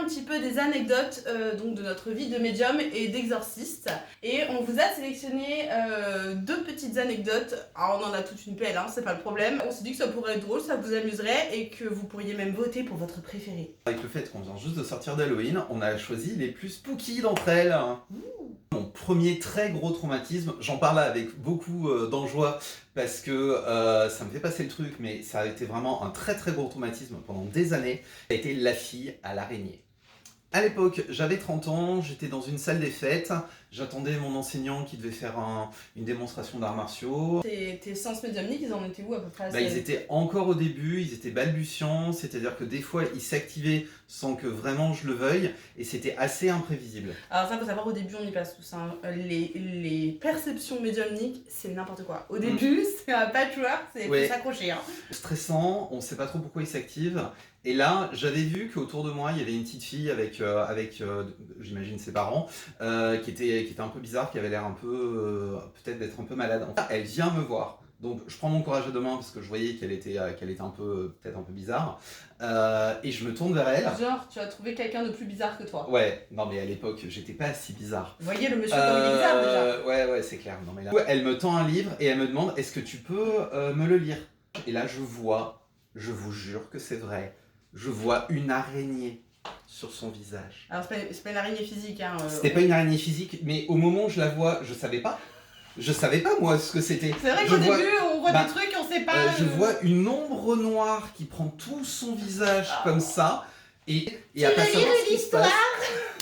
un petit peu des anecdotes donc de notre vie de médium et d'exorciste. Et on vous a sélectionné 2 petites anecdotes. Alors on en a toute une pelle, hein, c'est pas le problème. On s'est dit que ça pourrait être drôle, ça vous amuserait et que vous pourriez même voter pour votre préféré. Avec le fait qu'on vient juste de sortir d'Halloween, on a choisi les plus spooky d'entre elles. Mon premier très gros traumatisme, j'en parle avec beaucoup d'enjoie parce que ça me fait passer le truc, mais ça a été vraiment un très très gros traumatisme pendant des années. Ça a été La fille à l'araignée. À l'époque, j'avais 30 ans, j'étais dans une salle des fêtes, j'attendais mon enseignant qui devait faire une démonstration d'arts martiaux. Tes sens médiumniques, ils en étaient où à peu près? Ils étaient encore au début, ils étaient balbutiants, c'est-à-dire que des fois ils s'activaient sans que vraiment je le veuille, et c'était assez imprévisible. Alors ça, faut savoir, au début on y passe tous, hein. Les perceptions médiumniques, c'est n'importe quoi. Au début, c'est un patchwork, c'est faut s'accrocher. Hein. Stressant, on sait pas trop pourquoi ils s'activent. Et là, j'avais vu qu'autour de moi, il y avait une petite fille avec j'imagine ses parents, qui était un peu bizarre, qui avait l'air un peu, peut-être d'être un peu malade. Enfin, elle vient me voir. Donc je prends mon courage à deux mains parce que je voyais qu'elle était un peu, peut-être un peu bizarre. Et je me tourne vers elle. Genre, tu as trouvé quelqu'un de plus bizarre que toi. Ouais, non mais à l'époque, j'étais pas si bizarre. Vous voyez le monsieur comme il est bizarre déjà. Ouais, c'est clair. Non, mais là... Elle me tend un livre et elle me demande, est-ce que tu peux me le lire? Et là, je vous jure que c'est vrai, je vois une araignée sur son visage. Alors c'est pas une araignée physique, hein. C'était pas une araignée physique, mais au moment où je la vois, je savais pas moi ce que c'était. C'est vrai qu'au début on voit des trucs, on sait pas. Je vois une ombre noire qui prend tout son visage comme ça, et à pas savoir ce qui se passe.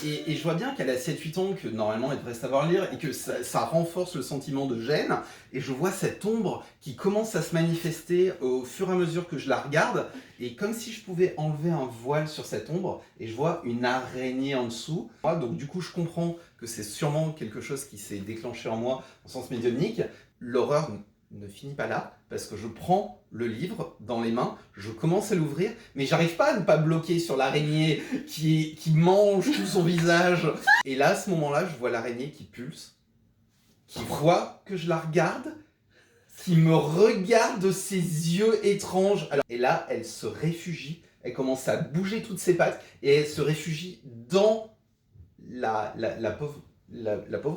Et je vois bien qu'elle a 7-8 ans, que normalement elle devrait savoir lire, et que ça renforce le sentiment de gêne. Et je vois cette ombre qui commence à se manifester au fur et à mesure que je la regarde, et comme si je pouvais enlever un voile sur cette ombre, et je vois une araignée en dessous. Donc du coup je comprends que c'est sûrement quelque chose qui s'est déclenché en moi en sens médiumnique. L'horreur ne finit pas là, parce que je prends le livre dans les mains, je commence à l'ouvrir, mais j'arrive pas à ne pas bloquer sur l'araignée qui mange tout son visage. Et là, à ce moment-là, je vois l'araignée qui pulse, qui voit que je la regarde, qui me regarde de ses yeux étranges. Et là, elle se réfugie, elle commence à bouger toutes ses pattes, et elle se réfugie dans la pauvre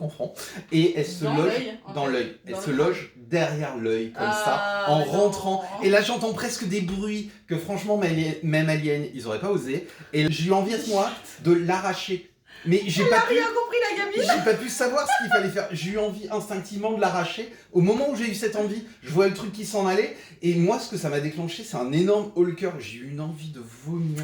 enfant, et elle se loge dans l'œil. Elle se loge derrière l'œil, comme ça, en rentrant. Et là, j'entends presque des bruits que franchement, même Alien, ils auraient pas osé. Et j'ai eu envie à moi de l'arracher. Mais j'ai pas rien compris, la gamine. J'ai pas pu savoir ce qu'il fallait faire. J'ai eu envie instinctivement de l'arracher. Au moment où j'ai eu cette envie, je vois le truc qui s'en allait. Et moi, ce que ça m'a déclenché, c'est un énorme haut le cœur. J'ai eu une envie de vomir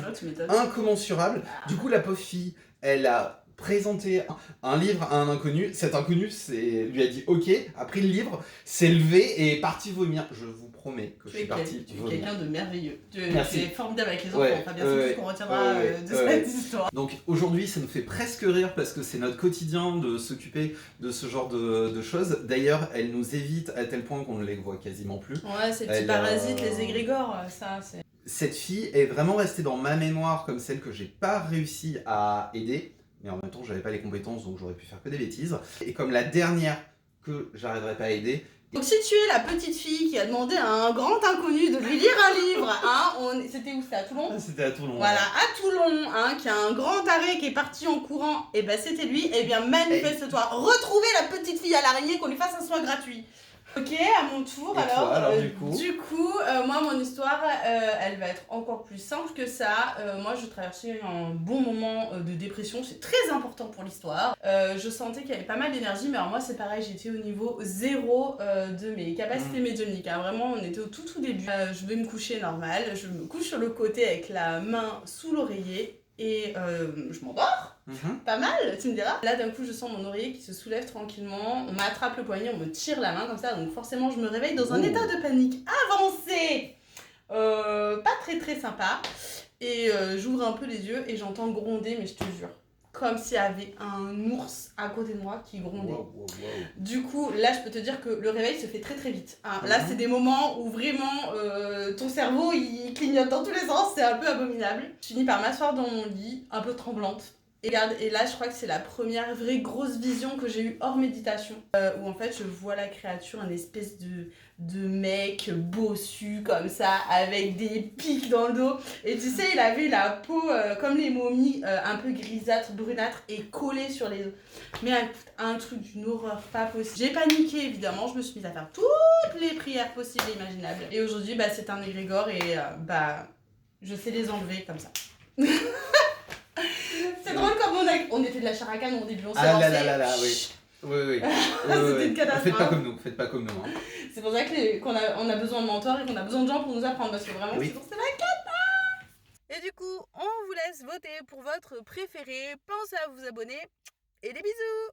incommensurable. Du coup, la pauvre fille, elle a présenté un livre à un inconnu. Cet inconnu lui a dit ok, a pris le livre, s'est levé et est parti vomir. Je vous promets que je suis parti vomir. Tu es quelqu'un de merveilleux. Tu es formidable avec les enfants. Ouais, Fabien, c'est tout ce qu'on retiendra de cette histoire. Donc aujourd'hui, ça nous fait presque rire parce que c'est notre quotidien de s'occuper de ce genre de choses. D'ailleurs, elle nous évite à tel point qu'on ne les voit quasiment plus. Ouais, ces petits parasites, les égrégores, ça c'est... Cette fille est vraiment restée dans ma mémoire comme celle que j'ai pas réussi à aider. Mais en même temps, j'avais pas les compétences, donc j'aurais pu faire que des bêtises. Et comme la dernière que j'arriverai pas à aider... Donc si tu es la petite fille qui a demandé à un grand inconnu de lui lire un livre, hein, c'était où? C'était à Toulon? C'était à Toulon. Voilà, à Toulon, hein, qui a un grand arrêt qui est parti en courant, et ben c'était lui, et bien manifeste-toi, retrouvez la petite fille à l'araignée, qu'on lui fasse un soin gratuit. Ok, à mon tour. Et alors, toi, alors du coup, moi mon histoire, elle va être encore plus simple que ça. Moi je traversais un bon moment de dépression, c'est très important pour l'histoire. Je sentais qu'il y avait pas mal d'énergie, mais alors moi c'est pareil, j'étais au niveau 0 de mes capacités médiumniques, hein. Vraiment on était au tout début. Je vais me coucher normal, je me couche sur le côté avec la main sous l'oreiller. Et je m'endors, pas mal, tu me diras. Là d'un coup je sens mon oreiller qui se soulève tranquillement, on m'attrape le poignet, on me tire la main comme ça, donc forcément je me réveille dans un état de panique avancé, pas très sympa. Et j'ouvre un peu les yeux et j'entends gronder, mais je te jure, comme s'il y avait un ours à côté de moi qui grondait. Wow. Du coup, là, je peux te dire que le réveil se fait très vite. Hein. Là, c'est des moments où vraiment ton cerveau il clignote dans tous les sens, c'est un peu abominable. Je finis par m'asseoir dans mon lit, un peu tremblante. Et, regarde, et là, je crois que c'est la première vraie grosse vision que j'ai eue hors méditation. Où en fait, je vois la créature, une espèce de mec bossu comme ça, avec des pics dans le dos. Et tu sais, il avait la peau comme les momies, un peu grisâtre, brunâtre et collée sur les os. Mais un truc d'une horreur pas possible. J'ai paniqué évidemment, je me suis mise à faire toutes les prières possibles et imaginables. Et aujourd'hui, bah, c'est un égrégore et bah, je sais les enlever comme ça. C'est drôle comme on était de la characane au début, on s'est lancé. Ah là, oui. Oui. C'était une catastrophe. Faites pas comme nous. Hein. C'est pour ça qu'on a besoin de mentors et qu'on a besoin de gens pour nous apprendre parce que vraiment, oui. c'est la cata. Et du coup, on vous laisse voter pour votre préféré. Pensez à vous abonner et des bisous.